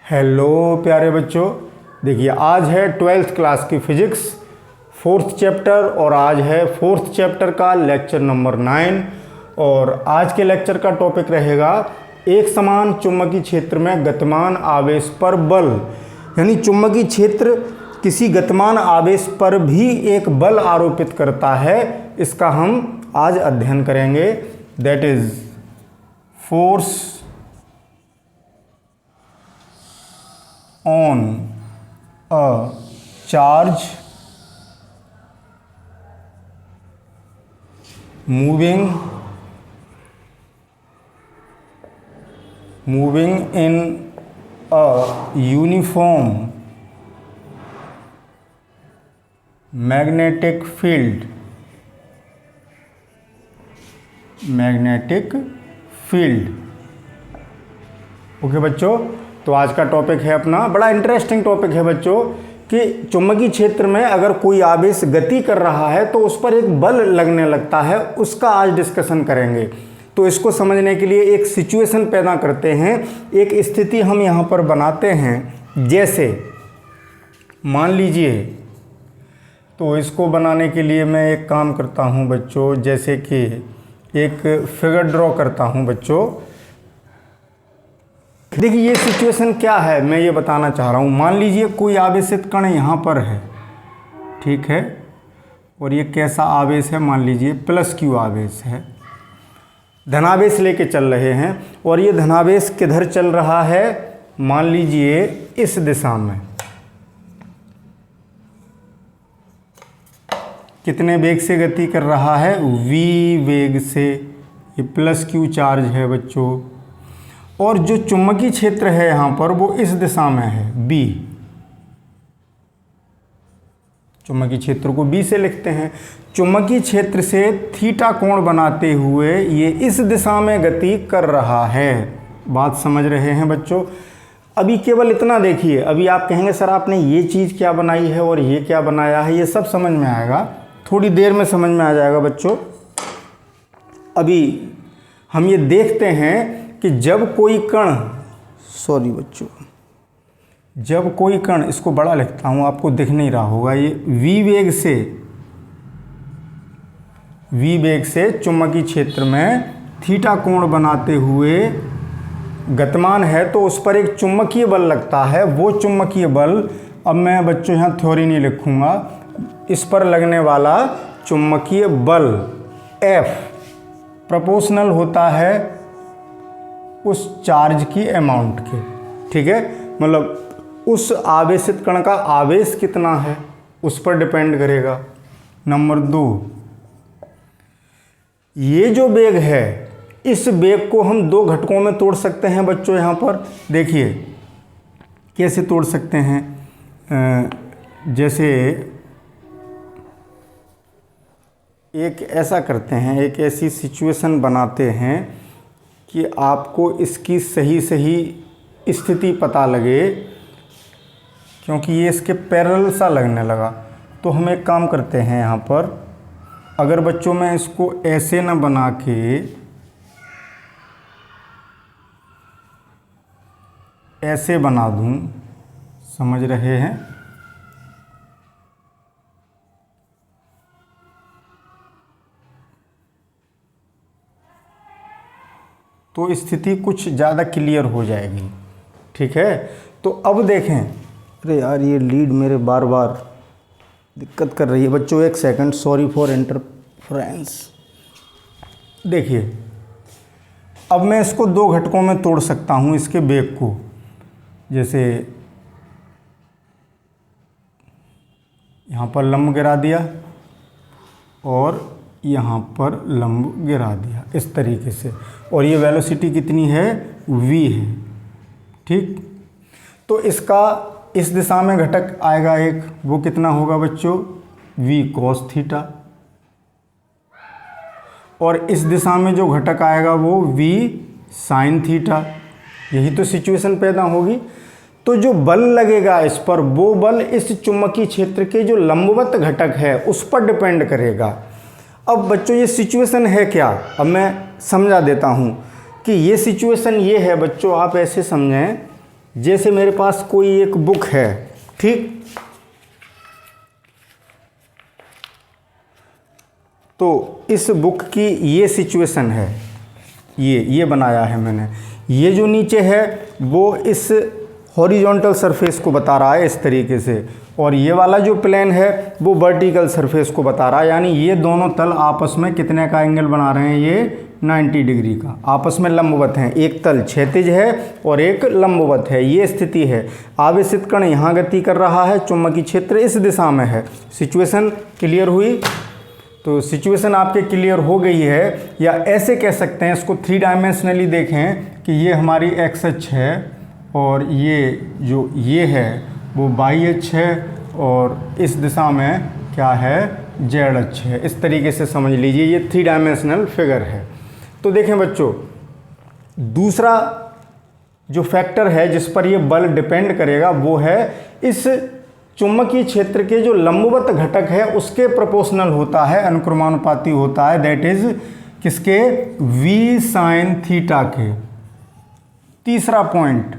Hello प्यारे बच्चों, देखिए आज है 12th क्लास की फिजिक्स 4th चैप्टर और आज है 4th चैप्टर का लेक्चर नंबर 9। और आज के लेक्चर का टॉपिक रहेगा एक समान चुंबकीय क्षेत्र में गतिमान आवेश पर बल। यानी चुंबकीय क्षेत्र किसी गतिमान आवेश पर भी एक बल आरोपित करता है, इसका हम आज अध्ययन करेंगे। That is force on a charge moving in a uniform magnetic field। Okay बच्चों, तो आज का टॉपिक है अपना, बड़ा इंटरेस्टिंग टॉपिक है बच्चों कि चुंबकीय क्षेत्र में अगर कोई आवेश गति कर रहा है तो उस पर एक बल लगने लगता है, उसका आज डिस्कशन करेंगे। तो इसको समझने के लिए एक सिचुएशन पैदा करते हैं, एक स्थिति हम यहाँ पर बनाते हैं। जैसे मान लीजिए, तो इसको बनाने के लिए मैं एक काम करता हूँ बच्चों, जैसे कि एक फिगर ड्रॉ करता हूँ बच्चों। देखिए ये सिचुएशन क्या है, मैं ये बताना चाह रहा हूँ। मान लीजिए कोई आवेशित कण यहाँ पर है, ठीक है, और ये कैसा आवेश है, मान लीजिए प्लस क्यू आवेश है, धनावेश लेके चल रहे हैं। और ये धनावेश किधर चल रहा है, मान लीजिए इस दिशा में। कितने वेग से गति कर रहा है, v वेग से। ये प्लस क्यू चार्ज है बच्चों, और जो चुंबकीय क्षेत्र है यहाँ पर वो इस दिशा में है, B। चुंबकीय क्षेत्र को B से लिखते हैं। चुंबकीय क्षेत्र से थीटा कोण बनाते हुए ये इस दिशा में गति कर रहा है। बात समझ रहे हैं बच्चों? अभी केवल इतना देखिए, अभी आप कहेंगे सर आपने ये चीज़ क्या बनाई है और ये क्या बनाया है, ये सब समझ में आएगा, थोड़ी देर में समझ में आ जाएगा बच्चों। अभी हम ये देखते हैं कि जब कोई कण, सॉरी बच्चों, जब कोई कण, इसको बड़ा लिखता हूँ, आपको दिख नहीं रहा होगा, ये v वेग से चुंबकीय क्षेत्र में थीटा कोण बनाते हुए गतिमान है, तो उस पर एक चुंबकीय बल लगता है। वो चुंबकीय बल, अब मैं बच्चों यहाँ थ्योरी नहीं लिखूँगा, इस पर लगने वाला चुंबकीय बल F प्रोपोर्शनल होता है उस चार्ज की अमाउंट के, ठीक है, मतलब उस आवेशित कण का आवेश कितना है उस पर डिपेंड करेगा। नंबर 2, ये जो वेग है, इस वेग को हम दो घटकों में तोड़ सकते हैं बच्चों। यहाँ पर देखिए कैसे तोड़ सकते हैं, जैसे एक ऐसा करते हैं, एक ऐसी सिचुएशन बनाते हैं कि आपको इसकी सही स्थिति पता लगे, क्योंकि ये इसके पैरेलल सा लगने लगा। तो हम एक काम करते हैं, यहाँ पर अगर बच्चों मैं इसको ऐसे ना बना के ऐसे बना दूं, समझ रहे हैं, तो स्थिति कुछ ज़्यादा क्लियर हो जाएगी, ठीक है। तो अब देखें, अरे यार ये लीड मेरे बार बार दिक्कत कर रही है बच्चों, एक सेकंड, सॉरी फॉर इंटरफ्रेंस। देखिए अब मैं इसको दो घटकों में तोड़ सकता हूँ, इसके वेग को, जैसे यहाँ पर लंब गिरा दिया और यहाँ पर लंब गिरा दिया, इस तरीके से। और ये वेलोसिटी कितनी है, v है, ठीक। तो इसका इस दिशा में घटक आएगा एक, वो कितना होगा बच्चों, v cos थीटा। और इस दिशा में जो घटक आएगा वो v sin थीटा। यही तो सिचुएशन पैदा होगी। तो जो बल लगेगा इस पर, वो बल इस चुंबकीय क्षेत्र के जो लंबवत घटक है उस पर डिपेंड करेगा। अब बच्चों ये सिचुएशन है क्या, अब मैं समझा देता हूँ कि ये सिचुएशन ये है बच्चों, आप ऐसे समझें, जैसे मेरे पास कोई एक बुक है, ठीक, तो इस बुक की ये सिचुएशन है, ये बनाया है मैंने। ये जो नीचे है वो इस हॉरिजॉन्टल सरफेस को बता रहा है इस तरीके से, और ये वाला जो प्लेन है वो वर्टिकल सरफेस को बता रहा है। यानी ये दोनों तल आपस में कितने का एंगल बना रहे हैं? ये 90 डिग्री का, आपस में लंबवत हैं। एक तल क्षैतिज है और एक लंबवत है, ये स्थिति है। आवेशित कण यहाँ गति कर रहा है, चुंबकीय क्षेत्र इस दिशा में है। सिचुएशन क्लियर हुई? तो सिचुएशन आपके क्लियर हो गई है, या ऐसे कह सकते हैं इसको 3 डायमेंशनली देखें कि ये हमारी एक्स अक्ष है और ये जो ये है वो वाई अक्ष है और इस दिशा में क्या है? जेड अक्ष है। इस तरीके से समझ लीजिए, ये 3 डायमेंशनल फिगर है। तो देखें बच्चों, दूसरा जो फैक्टर है जिस पर ये बल डिपेंड करेगा वो है इस चुंबकीय क्षेत्र के जो लंबवत घटक है उसके प्रोपोर्शनल होता है, अनुक्रमानुपाती होता है। दैट इज किसके? v साइन थीटा के। तीसरा पॉइंट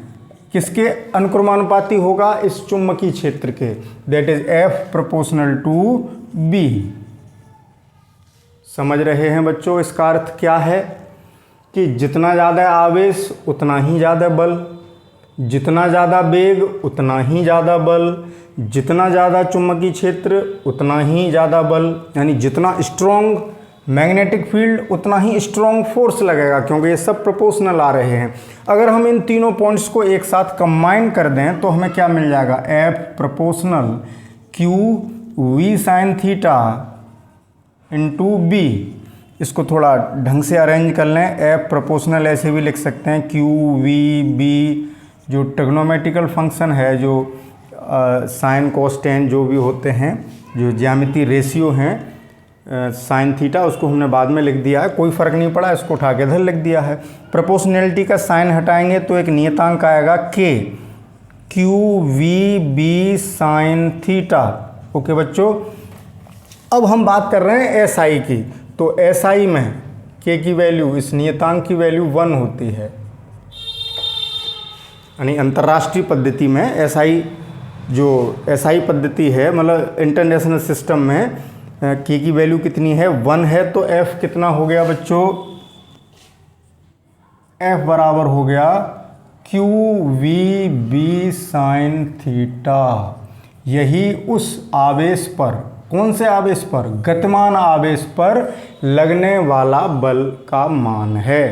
किसके अनुक्रमानुपाती होगा? इस चुंबकीय क्षेत्र के। That is f proportional to b। समझ रहे हैं बच्चों? इसका अर्थ क्या है कि जितना ज़्यादा आवेश उतना ही ज़्यादा बल, जितना ज़्यादा वेग उतना ही ज़्यादा बल, जितना ज़्यादा चुंबकीय क्षेत्र उतना ही ज़्यादा बल। यानी जितना स्ट्रॉन्ग मैग्नेटिक फील्ड उतना ही स्ट्रॉन्ग फोर्स लगेगा, क्योंकि ये सब प्रोपोर्शनल आ रहे हैं। अगर हम इन तीनों पॉइंट्स को एक साथ कंबाइन कर दें तो हमें क्या मिल जाएगा? F proportional Q V sine theta into B। इसको थोड़ा ढंग से अरेंज कर लें। F प्रोपोर्शनल ऐसे भी लिख सकते हैं, Q V B जो ट्रिग्नोमेट्रिकल फंक्शन है, जो साइन कोस्टेन जो भी होते हैं, जो ज्यामितीय रेशियो हैं साइन थीटा, उसको हमने बाद में लिख दिया है, कोई फ़र्क नहीं पड़ा, इसको उठा के इधर लिख दिया है। प्रोपोर्शनैलिटी का साइन हटाएंगे तो एक नियतांक आएगा K Q V B sine theta. Okay बच्चों, अब हम बात कर रहे हैं SI की। तो SI में K की वैल्यू, इस नियतांक की वैल्यू 1 होती है। यानी अंतर्राष्ट्रीय पद्धति में SI पद्धति है, मतलब इंटरनेशनल सिस्टम में K की वैल्यू कितनी है? 1 है। तो F कितना हो गया बच्चों? F बराबर हो गया Q V B sine theta. यही उस आवेश पर, कौन से आवेश पर? गतिमान आवेश पर लगने वाला बल का मान है।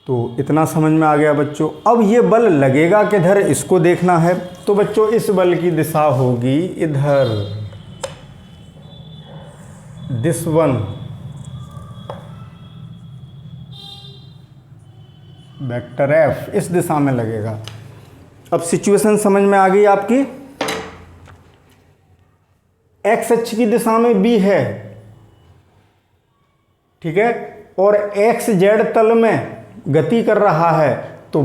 तो इतना समझ में आ गया बच्चों। अब ये बल लगेगा किधर, इसको देखना है। तो बच्चों इस बल की दिशा होगी इधर, दिस वन, वेक्टर F इस दिशा में लगेगा। अब सिचुएशन समझ में आ गई आपकी। x अक्ष की दिशा में B है, ठीक है, और x z तल में गति कर रहा है, तो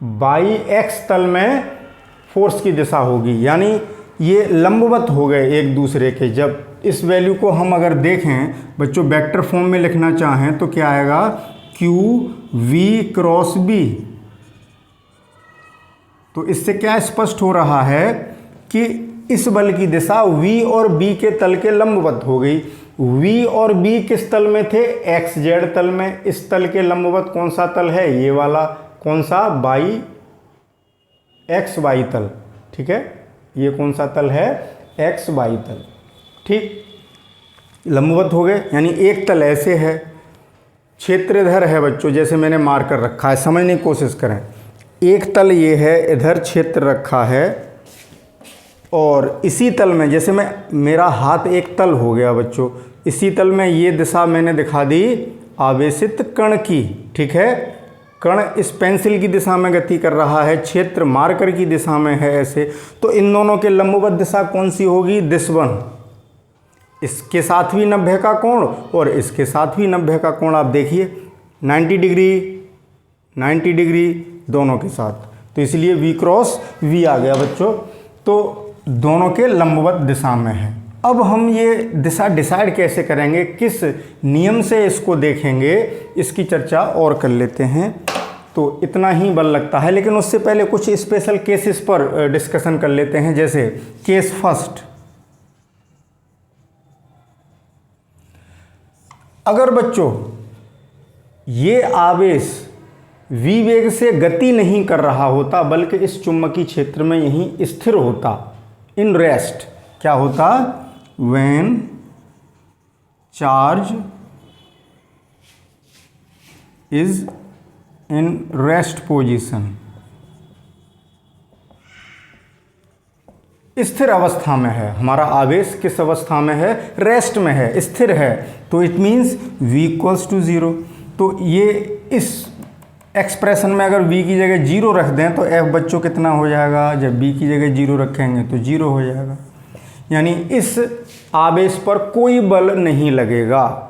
बाई x तल में फोर्स की दिशा होगी। यानी ये लंबवत हो गए एक दूसरे के। जब इस वैल्यू को हम अगर देखें बच्चों, वेक्टर फॉर्म में लिखना चाहें तो क्या आएगा? Q V cross B। तो इससे क्या स्पष्ट हो रहा है कि इस बल की दिशा V और B के तल के लंबवत हो गई। V और B किस तल में थे? XZ तल में। इस तल के लंबवत कौन सा तल है? ये वाला। कौन सा? XY तल, ठीक है। ये कौन सा तल है? XY तल, ठीक। लंबवत हो गए, यानी एक तल ऐसे है, क्षेत्र इधर है बच्चों, जैसे मैंने मार कर रखा है, समझने की कोशिश करें। एक तल ये है, इधर क्षेत्र रखा है, और इसी तल में, जैसे मेरा हाथ एक तल हो गया बच्चों, इसी तल में ये दिशा मैंने दिखा दी आवेशित कण की, ठीक है। कण इस पेंसिल की दिशा में गति कर रहा है, क्षेत्र मार्कर की दिशा में है ऐसे। तो इन दोनों के लंबवत दिशा कौन सी होगी? This one. इसके साथ भी 90 का कोण और इसके साथ भी 90 का कोण। आप देखिए 90 डिग्री दोनों के साथ, तो इसलिए V क्रॉस V आ गया बच्चों। तो दोनों के लंबवत दिशा में है। अब हम ये दिशा डिसाइड कैसे करेंगे, किस नियम से इसको देखेंगे, इसकी चर्चा और कर लेते हैं। तो तो इतना ही बल लगता है। लेकिन उससे पहले कुछ स्पेशल केसेस पर डिस्कशन कर लेते हैं। जैसे केस फर्स्ट, अगर बच्चों ये आवेश v वेग से गति नहीं कर रहा होता बल्कि इस चुंबकीय क्षेत्र में यहीं स्थिर होता, इन रेस्ट, क्या होता, when charge is in rest position, स्थिर अवस्था में है, हमारा आवेश किस अवस्था में है, रेस्ट में है, स्थिर है, तो it means v equals to 0। तो ये इस एक्सप्रेशन में अगर v की जगह 0 रख दें तो f बच्चों कितना हो जाएगा, जब b की जगह 0 रखेंगे तो 0 हो जाएगा, यानी इस आवेश पर कोई बल नहीं लगेगा।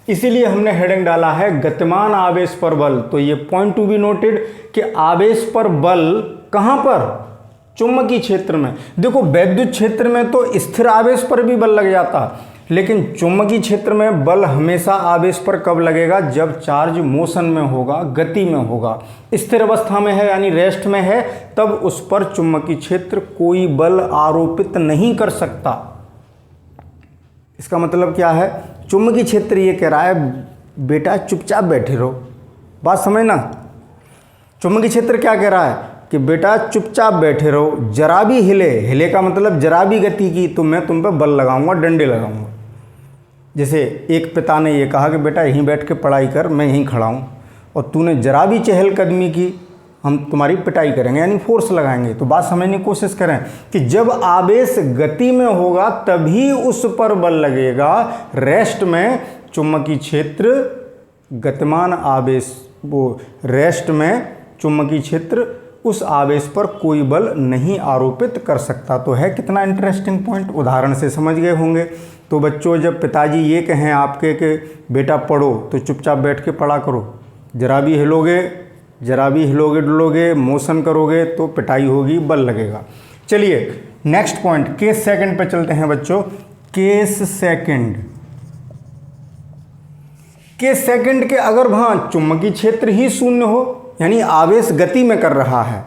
इसीलिए हमने हेडिंग डाला है गतिमान आवेश पर बल। तो ये पॉइंट टू बी नोटेड कि आवेश पर बल कहाँ पर, चुंबकीय क्षेत्र में। देखो वैद्युत क्षेत्र में तो स्थिर आवेश पर भी बल लग जाता, लेकिन चुंबकीय क्षेत्र में बल हमेशा आवेश पर कब लगेगा, जब चार्ज मोशन में होगा, गति में होगा। स्थिर अवस्था में है यानी रेस्ट में है, तब उस पर चुंबकीय क्षेत्र कोई बल आरोपित नहीं कर सकता। इसका मतलब क्या है, चुंबकीय क्षेत्र ये कह रहा है बेटा चुपचाप बैठे रहो, बात समझना। चुंबकीय क्षेत्र क्या कह रहा है कि बेटा चुपचाप बैठे रहो, जरा भी हिले, हिले का मतलब जरा भी गति की तो मैं तुम पे बल लगाऊंगा, डंडे लगाऊंगा। जैसे एक पिता ने ये कहा कि बेटा यहीं बैठ के पढ़ाई कर, मैं यहीं खड़ा हूँ, और तूने जरा भी चहलकदमी की, हम तुम्हारी पिटाई करेंगे, यानी फोर्स लगाएंगे। तो बात समझने की कोशिश करें कि जब आवेश गति में होगा तभी उस पर बल लगेगा। रेस्ट में चुंबकीय क्षेत्र, गतिमान आवेश, वो रेस्ट में चुंबकीय क्षेत्र उस आवेश पर कोई बल नहीं आरोपित कर सकता। तो है कितना इंटरेस्टिंग पॉइंट, उदाहरण से समझ गए होंगे। तो बच्चों जब पिताजी ये कहें आपके कि बेटा पढ़ो तो चुपचाप बैठ के पढ़ा करो, जरा भी हिलोगे डुलोगे, मोशन करोगे तो पिटाई होगी, बल लगेगा। चलिए नेक्स्ट पॉइंट, केस सेकंड पे चलते हैं बच्चों। केस सेकंड, केस सेकंड के अगर वहाँ चुंबकीय क्षेत्र ही शून्य हो, यानी आवेश गति में कर रहा है,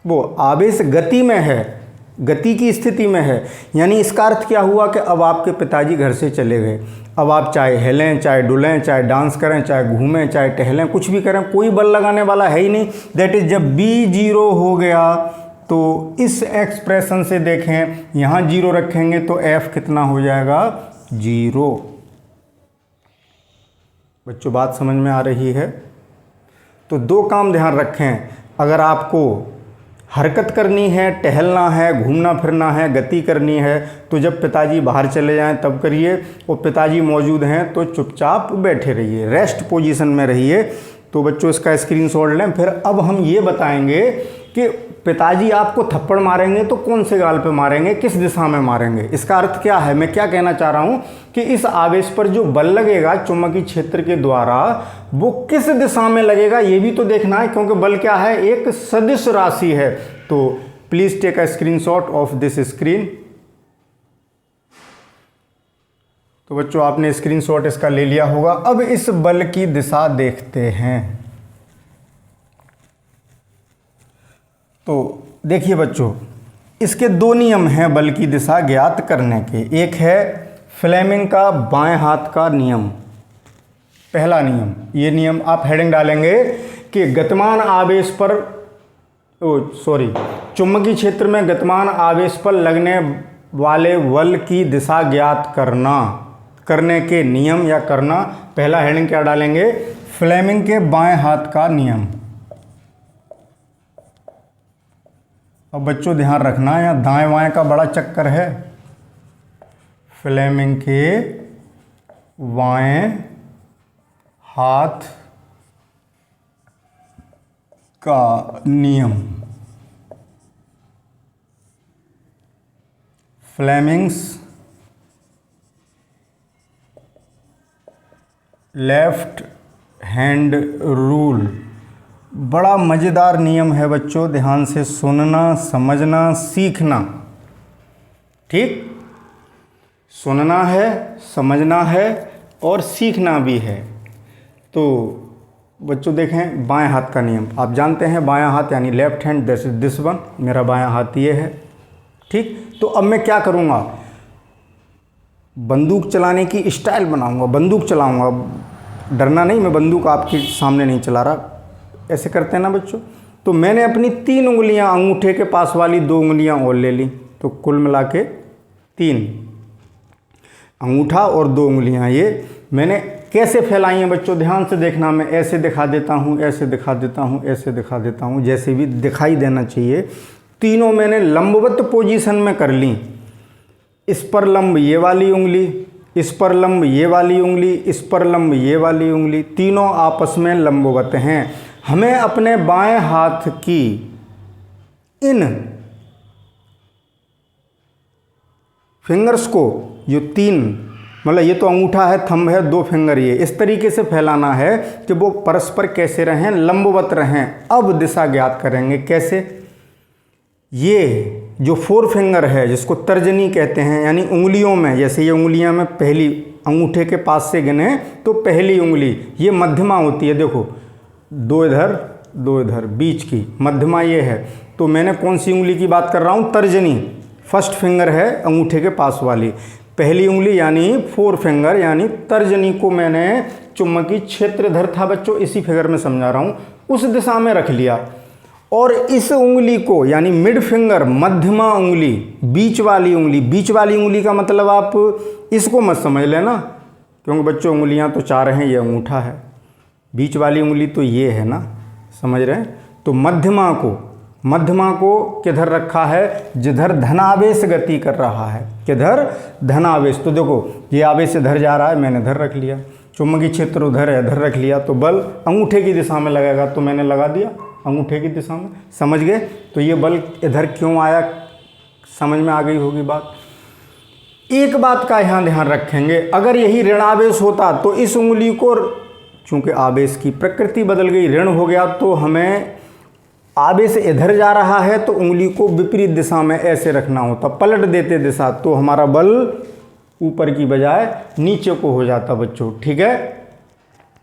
वो आवेश गति में है, गति की स्थिति में है, यानी इसका अर्थ क्या हुआ कि अब आपके पिताजी घर से चले गए। अब आप चाहे हिलें, चाहे डुलें, चाहे डांस करें, चाहे घूमें, चाहे टहलें, कुछ भी करें, कोई बल लगाने वाला है ही नहीं। दैट इज़ जब b 0 हो गया तो इस एक्सप्रेशन से देखें, यहाँ 0 रखेंगे तो f कितना हो जाएगा, 0। बच्चों बात समझ में आ रही है। तो दो काम ध्यान रखें, अगर आपको हरकत करनी है, टहलना है, घूमना फिरना है, गति करनी है, तो जब पिताजी बाहर चले जाएं तब करिए, और पिताजी मौजूद हैं तो चुपचाप बैठे रहिए, रेस्ट पोजीशन में रहिए। तो बच्चों इसका स्क्रीनशॉट लें। फिर अब हम ये बताएंगे कि पिताजी आपको थप्पड़ मारेंगे तो कौन से गाल पे मारेंगे, किस दिशा में मारेंगे। इसका अर्थ क्या है, मैं क्या कहना चाह रहा हूँ कि इस आवेश पर जो बल लगेगा चुंबकीय क्षेत्र के द्वारा, वो किस दिशा में लगेगा ये भी तो देखना है, क्योंकि बल क्या है, एक सदिश राशि है। तो please take a screenshot of this screen. तो बच्चों आपने स्क्रीनशॉट इसका ले लिया होगा। अब इस बल की दिशा देखते हैं। तो देखिए बच्चों, इसके दो नियम हैं बल की दिशा ज्ञात करने के। एक है फ्लेमिंग का बाएं हाथ का नियम, पहला नियम। ये नियम आप हेडिंग डालेंगे कि गतिमान आवेश पर, चुंबकीय क्षेत्र में गतिमान आवेश पर लगने वाले बल की दिशा ज्ञात करने के नियम या करना। पहला हेडिंग क्या डालेंगे, फ्लेमिंग के बाएं हाथ का नियम। अब बच्चों ध्यान रखना, यहाँ दाएं बाएं का बड़ा चक्कर है। फ्लेमिंग के बाएं हाथ का नियम, फ्लेमिंग्स लेफ्ट हैंड रूल। बड़ा मज़ेदार नियम है बच्चों, ध्यान से सुनना, समझना, सीखना। ठीक, सुनना है, समझना है और सीखना भी है। तो बच्चों देखें बाएं हाथ का नियम आप जानते हैं, बायां हाथ यानी लेफ्ट हैंड, दिस वन, मेरा बायां हाथ ये है। ठीक, तो अब मैं क्या करूँगा, बंदूक चलाने की स्टाइल बनाऊंगा, बंदूक चलाऊंगा, डरना नहीं, मैं बंदूक आपके सामने नहीं चला रहा, ऐसे करते हैं ना बच्चों। तो मैंने अपनी 3 उंगलियां, अंगूठे के पास वाली 2 उंगलियां और ले ली, तो कुल मिला के 3, अंगूठा और 2 उंगलियां ये मैंने कैसे फैलाई हैं बच्चों, ध्यान से देखना। मैं ऐसे दिखा देता हूँ, ऐसे दिखा देता हूँ, ऐसे दिखा देता हूँ, जैसे भी दिखाई देना चाहिए। तीनों मैंने लंबवत पोजीशन में कर ली, इस पर लंब ये वाली उंगली, इस पर लंब ये वाली उंगली, इस पर लंब ये वाली उंगली, तीनों आपस में लंबवत हैं। हमें अपने बाएं हाथ की इन फिंगर्स को, जो 3 मतलब ये तो अंगूठा है, थंब है, 2 फिंगर, ये इस तरीके से फैलाना है कि वो परस्पर कैसे रहें, लंबवत रहें। अब दिशा ज्ञात करेंगे कैसे। ये जो 4 फिंगर है जिसको तर्जनी कहते हैं, यानी उंगलियों में, जैसे ये उंगलियां में पहली अंगूठे के पास से गिने तो पहली उंगली ये मध्यमा होती है, देखो 2 इधर 2 इधर, बीच की मध्यमा ये है। तो मैंने कौन सी उंगली की बात कर रहा हूँ, तर्जनी, फर्स्ट फिंगर है अंगूठे के पास वाली, पहली उंगली यानी 4 फिंगर यानी तर्जनी को मैंने चुंबकीय क्षेत्र इधर था बच्चों, इसी फिगर में समझा रहा हूँ, उस दिशा में रख लिया। और इस उंगली को यानी मिड फिंगर, मध्यमा उंगली, बीच वाली उंगली, बीच वाली उंगली का मतलब आप इसको मत समझ लेना, क्योंकि बच्चों उंगलियां तो 4 हैं, ये अंगूठा है, बीच वाली उंगली तो ये है ना, समझ रहे हैं। तो मध्यमा को किधर रखा है, जिधर धनावेश गति कर रहा है, किधर धनावेश। तो देखो ये आवेश इधर जा रहा है, मैंने इधर रख लिया, चुंबकीय क्षेत्र उधर है, इधर रख लिया, तो बल अंगूठे की दिशा में लगेगा, तो मैंने लगा दिया अंगूठे की दिशा में, समझ गए। तो ये बल इधर क्यों आया, समझ में आ गई होगी बात। एक बात का यहाँ ध्यान रखेंगे, अगर यही ऋणावेश होता तो इस उंगली को, चूंकि आवेश की प्रकृति बदल गई, ऋण हो गया, तो हमें आवेश इधर जा रहा है तो उंगली को विपरीत दिशा में ऐसे रखना होता, पलट देते दिशा, तो हमारा बल ऊपर की बजाय नीचे को हो जाता बच्चों। ठीक है,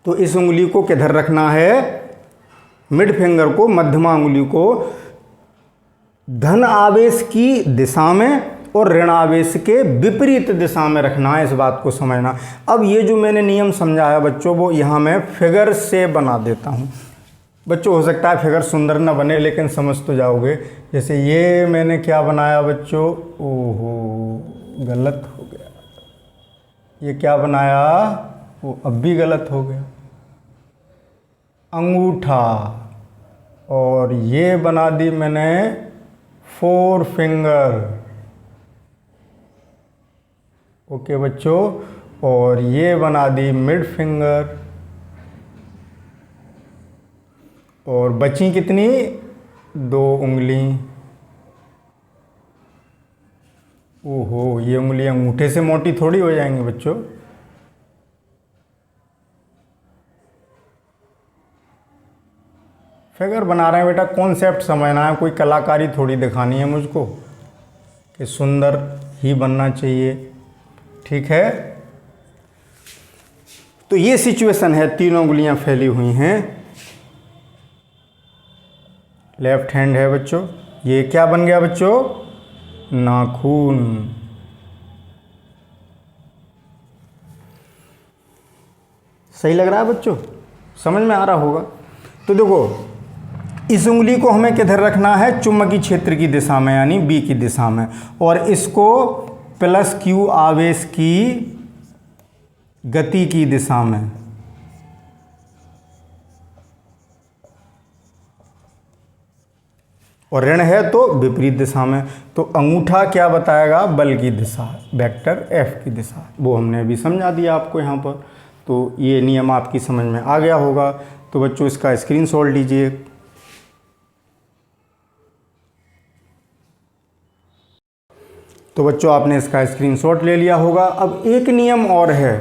तो इस उंगली को किधर रखना है, मिड फिंगर को, मध्यमा उंगली को धन आवेश की दिशा में और ऋण आवेश के विपरीत दिशा में रखना है, इस बात को समझना। अब ये जो मैंने नियम समझाया बच्चों, वो यहाँ मैं फिगर से बना देता हूँ बच्चों। हो सकता है फिगर सुंदर ना बने, लेकिन समझ तो जाओगे। जैसे ये मैंने क्या बनाया बच्चों, ओहो गलत हो गया, ये क्या बनाया, वो अब भी गलत हो गया, अंगूठा, और ये बना दी मैंने 4 फिंगर। ओके बच्चों, और ये बना दी मिड फिंगर, और बची कितनी, 2 उंगली। ओहो, ये उंगली अंगूठे से मोटी थोड़ी हो जाएंगी बच्चों। फिगर बना रहे हैं बेटा, कॉन्सेप्ट समझना है, कोई कलाकारी थोड़ी दिखानी है मुझको कि सुंदर ही बनना चाहिए। ठीक है, तो ये सिचुएशन है, 3 उंगलियां फैली हुई हैं, लेफ्ट हैंड है बच्चों। ये क्या बन गया बच्चों, नाखून। सही लग रहा है बच्चों, समझ में आ रहा होगा। तो देखो इस उंगली को हमें किधर रखना है, चुंबकीय क्षेत्र की दिशा में यानी बी की दिशा में, और इसको प्लस क्यू आवेश की गति की दिशा में। और ऋण है तो विपरीत दिशा में। तो अंगूठा क्या बताएगा, बल की दिशा, वेक्टर एफ की दिशा, वो हमने अभी समझा दिया आपको यहाँ पर। तो ये नियम आपकी समझ में आ गया होगा। तो बच्चों इसका स्क्रीनशॉट लीजिए। तो बच्चों आपने इसका स्क्रीनशॉट ले लिया होगा। अब एक नियम और है,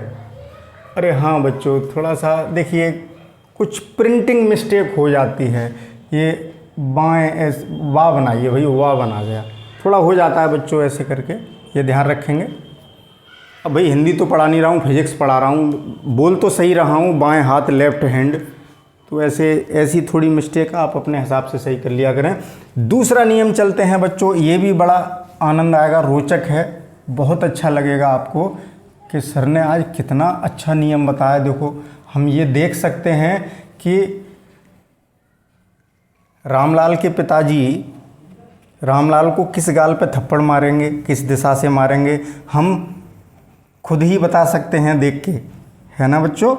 अरे हाँ बच्चों थोड़ा सा देखिए, कुछ प्रिंटिंग मिस्टेक हो जाती है। ये बाएं वाह बनाइए भाई, वाह बना गया, थोड़ा हो जाता है बच्चों ऐसे करके, ये ध्यान रखेंगे। अब भाई हिंदी तो पढ़ा नहीं रहा हूँ, फिजिक्स पढ़ा रहा हूँ, बोल तो सही रहा हूँ, बाएं हाथ लेफ्ट हैंड, तो ऐसी थोड़ी मिस्टेक आप अपने हिसाब से सही कर लिया करें। दूसरा नियम चलते हैं बच्चों, ये भी बड़ा आनंद आएगा, रोचक है, बहुत अच्छा लगेगा आपको कि सर ने आज कितना अच्छा नियम बताया। देखो हम ये देख सकते हैं कि रामलाल के पिताजी रामलाल को किस गाल पे थप्पड़ मारेंगे, किस दिशा से मारेंगे, हम खुद ही बता सकते हैं देख के, है ना बच्चों,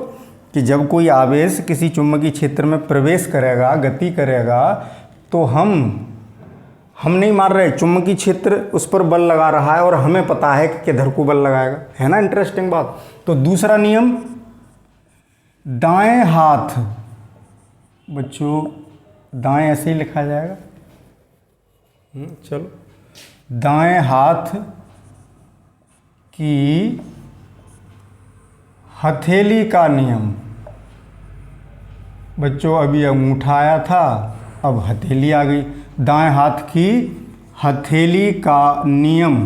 कि जब कोई आवेश किसी चुंबकीय क्षेत्र में प्रवेश करेगा, गति करेगा, तो हम नहीं मार रहे, चुंबकीय क्षेत्र उस पर बल लगा रहा है और हमें पता है कि किधर को बल लगाएगा, है ना इंटरेस्टिंग बात। तो दूसरा नियम, दाएं हाथ, बच्चों दाएं ऐसे ही लिखा जाएगा, चलो, दाएं हाथ की हथेली का नियम। बच्चों अभी अंगूठा आया था, अब हथेली आ गई। दाएं हाथ की हथेली का नियम,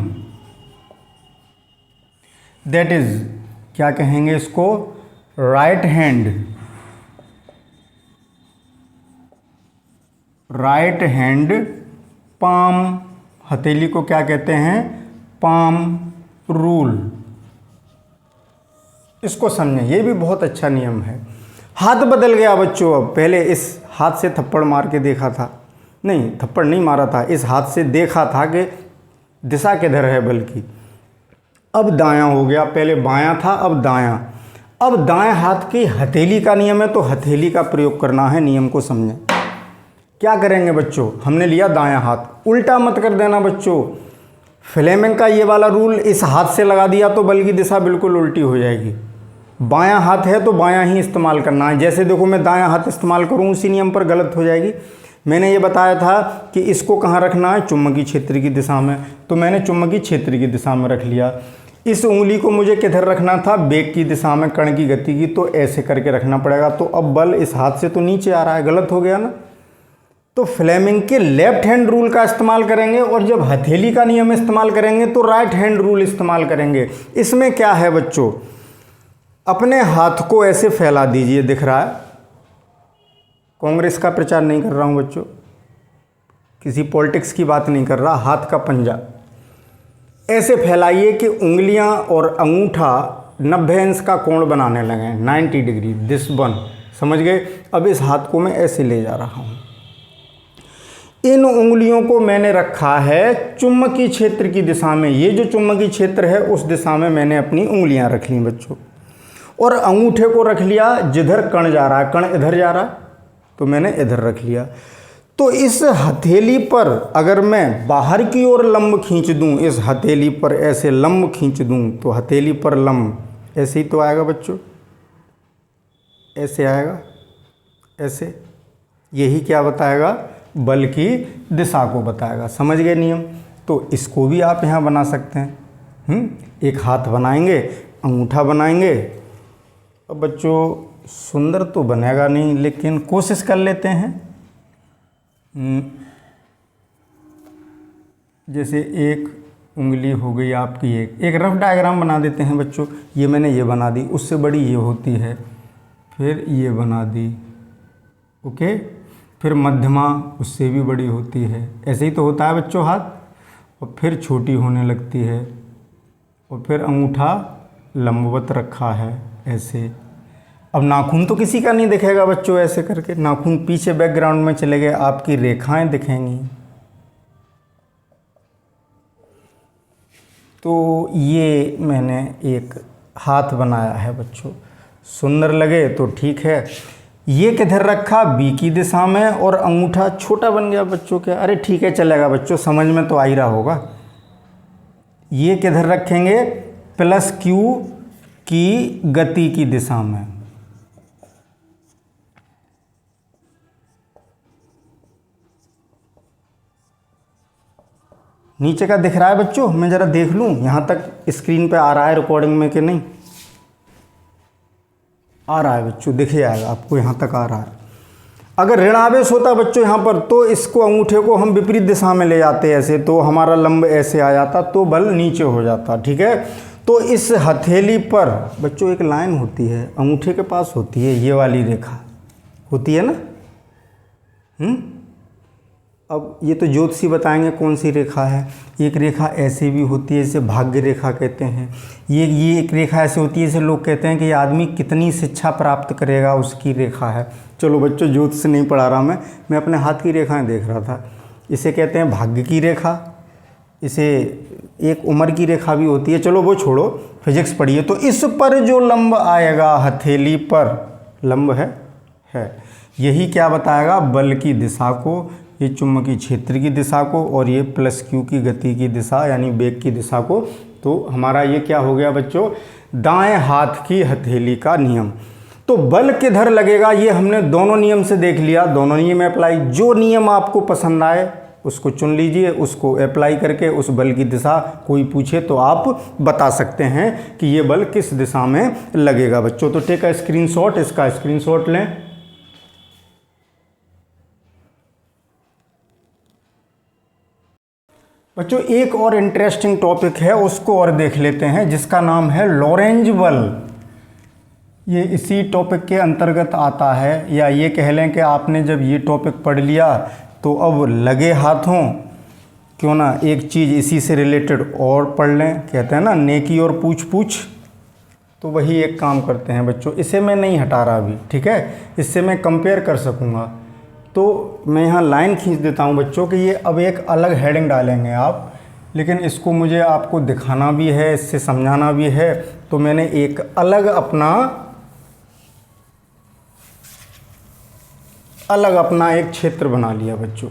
दैट इज, क्या कहेंगे इसको, राइट हैंड पाम, हथेली को क्या कहते हैं, पाम रूल। इसको समझें, ये भी बहुत अच्छा नियम है। हाथ बदल गया बच्चों, अब पहले इस हाथ से थप्पड़ मार के देखा था, नहीं थप्पड़ नहीं मारा था, इस हाथ से देखा था कि दिशा किधर है बल की, अब दायां हो गया, पहले बायां था अब दायां। अब दाएं हाथ की हथेली का नियम है, तो हथेली का प्रयोग करना है, नियम को समझें। क्या करेंगे बच्चों, हमने लिया दायां हाथ, उल्टा मत कर देना बच्चों, फ्लेमिंग का ये वाला रूल इस हाथ से लगा दिया तो बल की दिशा बिल्कुल उल्टी हो जाएगी। बायां हाथ है तो बायां ही इस्तेमाल करना है, जैसे देखो मैं दायां हाथ इस्तेमाल करूं उसी नियम पर गलत हो जाएगी। मैंने ये बताया था कि इसको कहाँ रखना है, चुंबकीय क्षेत्र की दिशा में, तो मैंने चुंबकीय क्षेत्र की दिशा में रख लिया। इस उंगली को मुझे किधर रखना था, बेग की दिशा में, कण की गति की, तो ऐसे करके रखना पड़ेगा। तो अब बल इस हाथ से तो नीचे आ रहा है, गलत हो गया ना। तो फ्लेमिंग के लेफ्ट हैंड रूल का इस्तेमाल करेंगे, और जब हथेली का नियम इस्तेमाल करेंगे तो राइट हैंड रूल इस्तेमाल करेंगे। इसमें क्या है बच्चों, अपने हाथ को ऐसे फैला दीजिए, दिख रहा है, कांग्रेस का प्रचार नहीं कर रहा हूं बच्चों, किसी पॉलिटिक्स की बात नहीं कर रहा, हाथ का पंजा ऐसे फैलाइए कि उंगलियां और अंगूठा 90 अंश का कोण बनाने लगे, 90 डिग्री, दिस वन, समझ गए। अब इस हाथ को मैं ऐसे ले जा रहा हूं, इन उंगलियों को मैंने रखा है चुंबकीय क्षेत्र की दिशा में, ये जो चुंबकीय क्षेत्र है उस दिशा में मैंने अपनी उंगलियां रख ली बच्चों, और अंगूठे को रख लिया जिधर कण जा रहा है, कण इधर जा रहा है तो मैंने इधर रख लिया। तो इस हथेली पर अगर मैं बाहर की ओर लंब खींच दूं, इस हथेली पर ऐसे लंब खींच दूं, तो हथेली पर लंब ऐसे ही तो आएगा बच्चों, ऐसे आएगा, ऐसे, यही क्या बताएगा, बल की दिशा को बताएगा। समझ गए नियम। तो इसको भी आप यहाँ बना सकते हैं। एक हाथ बनाएंगे, अंगूठा बनाएंगे। अब बच्चों सुंदर तो बनेगा नहीं, लेकिन कोशिश कर लेते हैं। जैसे एक उंगली हो गई आपकी, एक रफ डायग्राम बना देते हैं बच्चों। ये मैंने ये बना दी, उससे बड़ी ये होती है, फिर ये बना दी, ओके, फिर मध्यमा उससे भी बड़ी होती है, ऐसे ही तो होता है बच्चों हाथ, और फिर छोटी होने लगती है, और फिर अंगूठा लंबवत रखा है ऐसे। अब नाखून तो किसी का नहीं दिखेगा बच्चों, ऐसे करके नाखून पीछे बैकग्राउंड में चले गए, आपकी रेखाएं दिखेंगी। तो ये मैंने एक हाथ बनाया है बच्चों, सुंदर लगे तो ठीक है। ये किधर रखा, बी की दिशा में, और अंगूठा छोटा बन गया बच्चों क्या, अरे ठीक है चलेगा बच्चों, समझ में तो आ ही रहा होगा। ये किधर रखेंगे, प्लस क्यू की गति की दिशा में। नीचे का दिख रहा है बच्चों, मैं ज़रा देख लूँ यहाँ तक स्क्रीन पे आ रहा है रिकॉर्डिंग में कि नहीं आ रहा है बच्चों, दिख जाएगा आपको, यहाँ तक आ रहा है। अगर ऋण आवेश होता बच्चों यहाँ पर, तो इसको अंगूठे को हम विपरीत दिशा में ले जाते ऐसे, तो हमारा लंब ऐसे आ जाता, तो बल नीचे हो जाता, ठीक है। तो इस हथेली पर बच्चों एक लाइन होती है, अंगूठे के पास होती है, ये वाली रेखा होती है ना। अब ये तो ज्योतिषी बताएंगे कौन सी रेखा है। एक रेखा ऐसे भी होती है, इसे भाग्य रेखा कहते हैं। ये एक रेखा ऐसे होती है, इसे लोग कहते हैं कि ये आदमी कितनी शिक्षा प्राप्त करेगा उसकी रेखा है। चलो बच्चों, ज्योतिष नहीं पढ़ा रहा मैं अपने हाथ की रेखाएं देख रहा था। इसे कहते हैं भाग्य की रेखा, इसे एक उम्र की रेखा भी होती है। चलो वो छोड़ो, फिजिक्स पढ़िए। तो इस पर जो लंब आएगा, हथेली पर लंब है यही क्या बताएगा, बल की दिशा को, ये चुंबकीय क्षेत्र की दिशा को, और ये प्लस क्यू की गति की दिशा यानी वेग की दिशा को। तो हमारा ये क्या हो गया बच्चों, दाएं हाथ की हथेली का नियम। तो बल किधर लगेगा ये हमने दोनों नियम से देख लिया, दोनों नियम अप्लाई। जो नियम आपको पसंद आए उसको चुन लीजिए, उसको अप्लाई करके उस बल की दिशा कोई पूछे तो आप बता सकते हैं कि ये बल किस दिशा में लगेगा बच्चों। तो टेक अ स्क्रीनशॉट, इसका स्क्रीनशॉट लें। बच्चों एक और इंटरेस्टिंग टॉपिक है, उसको और देख लेते हैं, जिसका नाम है लॉरेंज बल। ये इसी टॉपिक के अंतर्गत आता है, या ये कह लें कि आपने जब ये टॉपिक पढ़ लिया तो अब लगे हाथों क्यों ना एक चीज़ इसी से रिलेटेड और पढ़ लें। कहते हैं ना नेकी और पूछ पूछ, तो वही एक काम करते हैं बच्चों। इसे मैं नहीं हटा रहा अभी, ठीक है, इससे मैं कंपेयर कर सकूँगा। तो मैं यहाँ लाइन खींच देता हूँ बच्चों कि ये अब एक अलग हेडिंग डालेंगे आप, लेकिन इसको मुझे आपको दिखाना भी है, इससे समझाना भी है। तो मैंने एक अलग अपना एक क्षेत्र बना लिया बच्चों।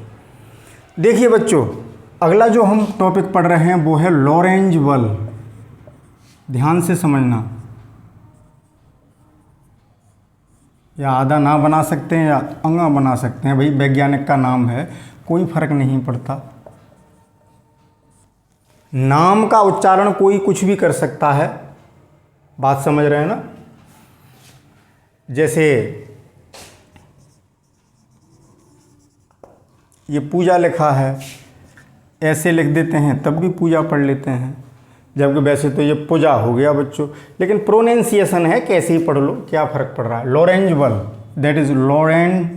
देखिए बच्चों, अगला जो हम टॉपिक पढ़ रहे हैं वो है लॉरेंज बल। ध्यान से समझना, या आधा ना बना सकते हैं या अंगा बना सकते हैं, भाई वैज्ञानिक का नाम है, कोई फर्क नहीं पड़ता। नाम का उच्चारण कोई कुछ भी कर सकता है, बात समझ रहे हैं ना। जैसे ये पूजा लिखा है, ऐसे लिख देते हैं तब भी पूजा पढ़ लेते हैं, जबकि वैसे तो ये पूजा हो गया बच्चों, लेकिन प्रोनाउंसिएशन है, कैसे ही पढ़ लो, क्या फ़र्क पड़ रहा है। लॉरेंज बल, दैट इज लॉरेंज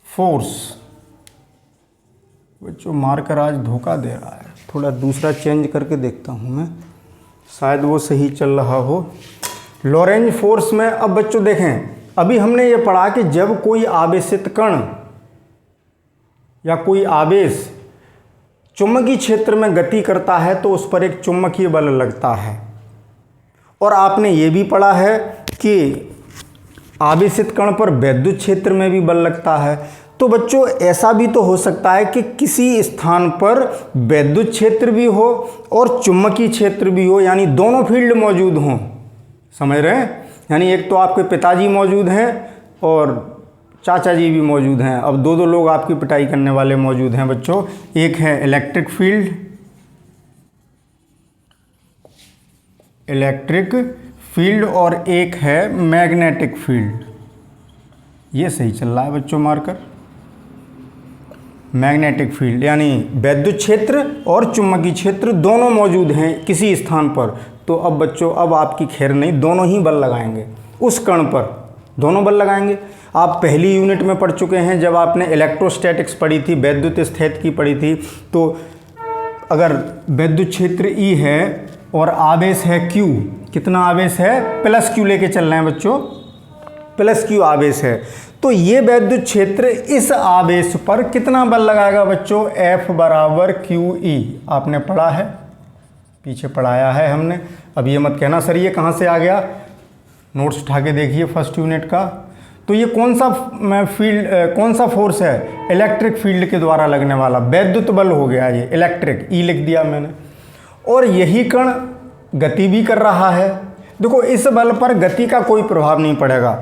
फोर्स। बच्चों मार्कर आज धोखा दे रहा है, थोड़ा दूसरा चेंज करके देखता हूँ मैं, शायद वो सही चल रहा हो। लॉरेंज फोर्स में अब बच्चों देखें, अभी हमने ये पढ़ा कि जब कोई आवेशित कण या कोई आवेश चुंबकीय क्षेत्र में गति करता है तो उस पर एक चुंबकीय बल लगता है। और आपने ये भी पढ़ा है कि आवेशित कण पर वैद्युत क्षेत्र में भी बल लगता है। तो बच्चों ऐसा भी तो हो सकता है कि किसी स्थान पर वैद्युत क्षेत्र भी हो और चुंबकीय क्षेत्र भी हो, यानी दोनों फील्ड मौजूद हों। समझ रहे हैं, यानी एक तो आपके पिताजी मौजूद हैं और चाचा जी भी मौजूद हैं। अब दो लोग आपकी पिटाई करने वाले मौजूद हैं बच्चों। एक है इलेक्ट्रिक फील्ड और एक है मैग्नेटिक फील्ड। ये सही चल रहा है बच्चों मार्कर। मैग्नेटिक फील्ड यानी वैद्युत क्षेत्र और चुंबकीय क्षेत्र दोनों मौजूद हैं किसी स्थान पर। तो अब बच्चों अब आपकी खैर नहीं, दोनों ही बल लगाएंगे उस कण पर, दोनों बल लगाएंगे। आप पहली यूनिट में पढ़ चुके हैं जब आपने इलेक्ट्रोस्टैटिक्स पढ़ी थी, वैद्युत स्थैतिकी पढ़ी थी। तो अगर वैद्युत क्षेत्र E है और आवेश है Q, कितना आवेश है, प्लस Q लेके चल रहे हैं बच्चों, प्लस Q आवेश है, तो ये वैद्युत क्षेत्र इस आवेश पर कितना बल लगाएगा बच्चों, F बराबर QE। आपने पढ़ा है, पीछे पढ़ाया है हमने। अब ये मत कहना सर ये कहाँ से आ गया, नोट्स उठा के देखिए फर्स्ट यूनिट का। तो ये कौन सा फोर्स है, इलेक्ट्रिक फील्ड के द्वारा लगने वाला वैद्युत बल हो गया, ये इलेक्ट्रिक E लिख दिया मैंने। और यही कण गति भी कर रहा है। देखो इस बल पर गति का कोई प्रभाव नहीं पड़ेगा।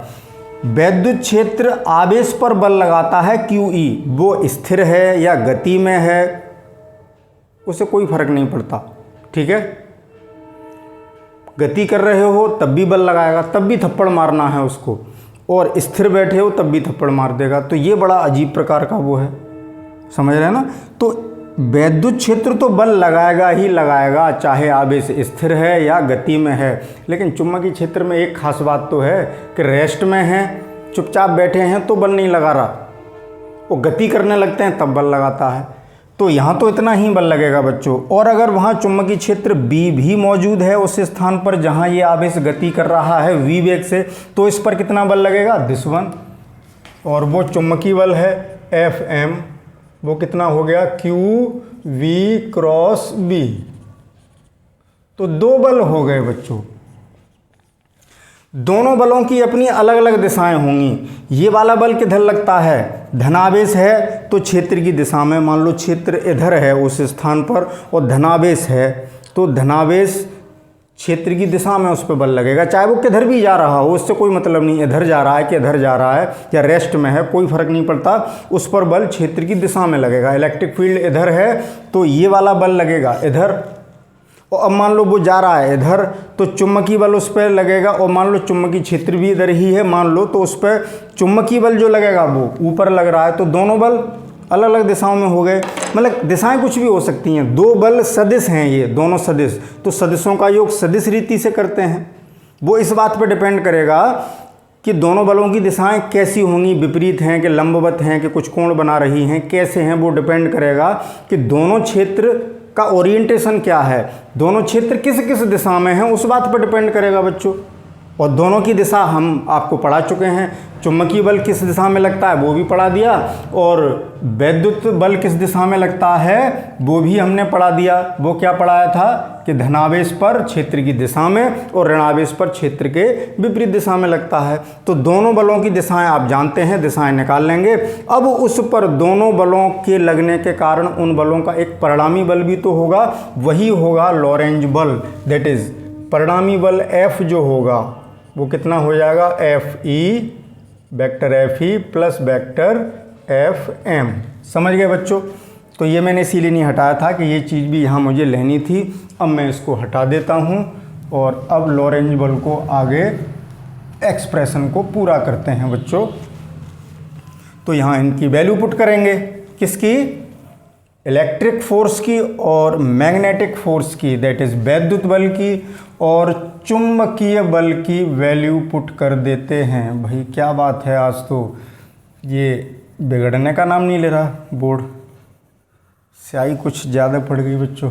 वैद्युत क्षेत्र आवेश पर बल लगाता है QE, वो स्थिर है या गति में है उसे कोई फर्क नहीं पड़ता, ठीक है। गति कर रहे हो तब भी बल लगाएगा, तब भी थप्पड़ मारना है उसको, और स्थिर बैठे हो तब भी थप्पड़ मार देगा। तो ये बड़ा अजीब प्रकार का वो है, समझ रहे हैं ना। तो वैद्युत क्षेत्र तो बल लगाएगा ही लगाएगा, चाहे आवेश स्थिर है या गति में है। लेकिन चुंबकीय क्षेत्र में एक खास बात तो है कि रेस्ट में है, चुपचाप बैठे हैं तो बल नहीं लगा रहा, वो गति करने लगते हैं तब बल लगाता है। तो यहाँ तो इतना ही बल लगेगा बच्चों। और अगर वहाँ चुंबकीय क्षेत्र B भी मौजूद है उस स्थान पर जहाँ ये आवेश गति कर रहा है v वेग से, तो इस पर कितना बल लगेगा, दिस वन। और वो चुंबकीय बल है Fm, वो कितना हो गया, QV क्रॉस B। तो दो बल हो गए बच्चों। दोनों बलों की अपनी अलग अलग दिशाएं होंगी। ये वाला बल किधर लगता है, धनावेश है तो क्षेत्र की दिशा में, मान लो क्षेत्र इधर है उस स्थान पर और धनावेश है तो धनावेश क्षेत्र की दिशा में उस पर बल लगेगा, चाहे वो किधर भी जा रहा हो, उससे कोई मतलब नहीं, इधर जा रहा है कि इधर जा रहा है या रेस्ट में है, कोई फर्क नहीं पड़ता, उस पर बल क्षेत्र की दिशा में लगेगा। इलेक्ट्रिक फील्ड इधर है तो ये वाला बल लगेगा इधर, और अब मान लो वो जा रहा है इधर तो चुंबकीय बल उस पर लगेगा, और मान लो चुंबकीय क्षेत्र भी इधर ही है मान लो, तो उस पर चुंबकीय बल जो लगेगा वो ऊपर लग रहा है। तो दोनों बल अलग अलग दिशाओं में हो गए, मतलब दिशाएं कुछ भी हो सकती हैं। दो बल सदिश हैं, ये दोनों सदिश, तो सदिशों का योग सदिश रीति से करते हैं। वो इस बात पर डिपेंड करेगा कि दोनों बलों की दिशाएं कैसी होंगी, विपरीत हैं कि लंबवत हैं कि कुछ कोण बना रही हैं, कैसे हैं, वो डिपेंड करेगा कि दोनों क्षेत्र का ओरिएंटेशन क्या है, दोनों क्षेत्र किस किस दिशा में हैं, उस बात पर डिपेंड करेगा बच्चों। और दोनों की दिशा हम आपको पढ़ा चुके हैं, चुंबकीय बल किस दिशा में लगता है वो भी पढ़ा दिया, और वैद्युत बल किस दिशा में लगता है वो भी हमने पढ़ा दिया। वो क्या पढ़ाया था कि धनावेश पर क्षेत्र की दिशा में और ऋणावेश पर क्षेत्र के विपरीत दिशा में लगता है। तो दोनों बलों की दिशाएं आप जानते हैं, दिशाएं निकाल लेंगे। अब उस पर दोनों बलों के लगने के कारण उन बलों का एक परिणामी बल भी तो होगा, वही होगा लॉरेंज बल। दैट इज परिणामी बल F जो होगा वो कितना हो जाएगा, FE vector FE plus vector FM। समझ गए बच्चों। तो ये मैंने इसीलिए नहीं हटाया था कि ये चीज़ भी यहाँ मुझे लेनी थी। अब मैं इसको हटा देता हूँ और अब लॉरेंज बल को आगे एक्सप्रेशन को पूरा करते हैं बच्चों। तो यहाँ इनकी वैल्यू पुट करेंगे, किसकी, इलेक्ट्रिक फोर्स की और मैग्नेटिक फोर्स की, दैट इज़ वैद्युत बल की और चुंबकीय बल की वैल्यू पुट कर देते हैं। भाई क्या बात है, आज तो ये बिगड़ने का नाम नहीं ले रहा बोर्ड। स्याही कुछ ज़्यादा पड़ गई बच्चों,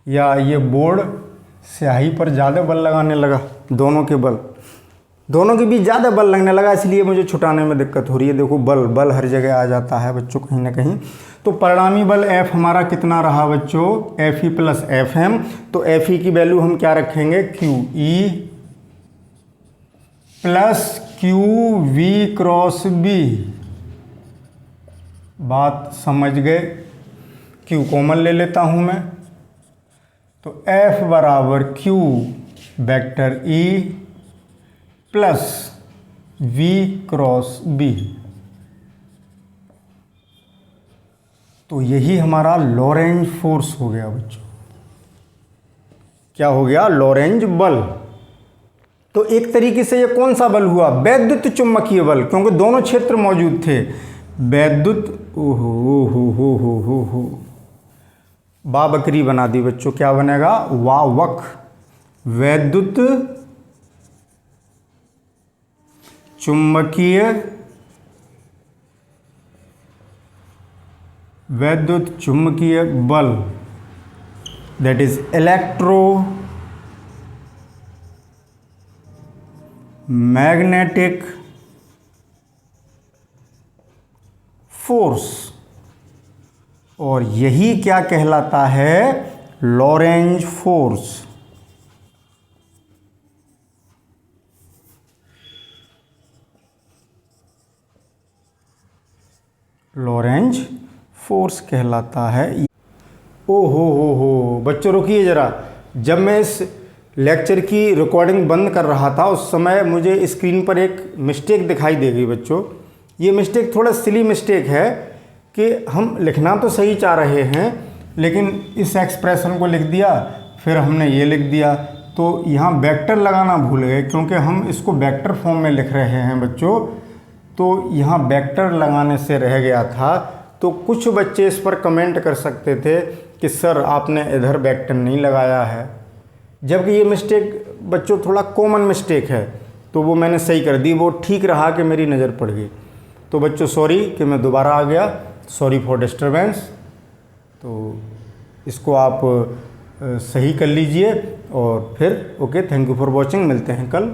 या ये बोर्ड स्याही पर ज़्यादा बल लगाने लगा, दोनों के बीच ज़्यादा बल लगने लगा, इसलिए मुझे छुटाने में दिक्कत हो रही है। देखो बल हर जगह आ जाता है बच्चों कहीं ना कहीं। तो परिणामी बल F हमारा कितना रहा बच्चों, FE प्लस FM। तो FE की वैल्यू हम क्या रखेंगे, QE plus QV cross B। बात समझ गए। Q कॉमन ले लेता हूँ मैं, तो F बराबर Q vector E plus V cross B। तो यही हमारा लॉरेंज फोर्स हो गया बच्चों। क्या हो गया, लॉरेंज बल। तो एक तरीके से ये कौन सा बल हुआ, वैद्युत चुंबकीय बल, क्योंकि दोनों क्षेत्र मौजूद थे। वैद्युत हो बा बकरी बना दी बच्चों, क्या बनेगा, वावक। वैद्युत चुंबकीय बल, that is electro magnetic force, और यही क्या कहलाता है, लॉरेंज फोर्स। लॉरेंज फोर्स कहलाता है। ओ हो बच्चों रुकिए ज़रा, जब मैं इस लेक्चर की रिकॉर्डिंग बंद कर रहा था उस समय मुझे स्क्रीन पर एक मिस्टेक दिखाई दे गई बच्चों। ये मिस्टेक थोड़ा सिली मिस्टेक है कि हम लिखना तो सही चाह रहे हैं लेकिन इस एक्सप्रेशन को लिख दिया, फिर हमने ये लिख दिया, तो यहाँ वेक्टर लगाना भूल गए क्योंकि हम इसको वेक्टर फॉर्म में लिख रहे हैं बच्चों। तो यहाँ वेक्टर लगाने से रह गया था, तो कुछ बच्चे इस पर कमेंट कर सकते थे कि सर आपने इधर बैकटन नहीं लगाया है, जबकि ये मिस्टेक बच्चों थोड़ा कॉमन मिस्टेक है, तो वो मैंने सही कर दी, वो ठीक रहा कि मेरी नज़र पड़ गई। तो बच्चों सॉरी कि मैं दोबारा आ गया, सॉरी फॉर डिस्टरबेंस। तो इसको आप सही कर लीजिए और फिर okay, thank you for watching, मिलते हैं कल।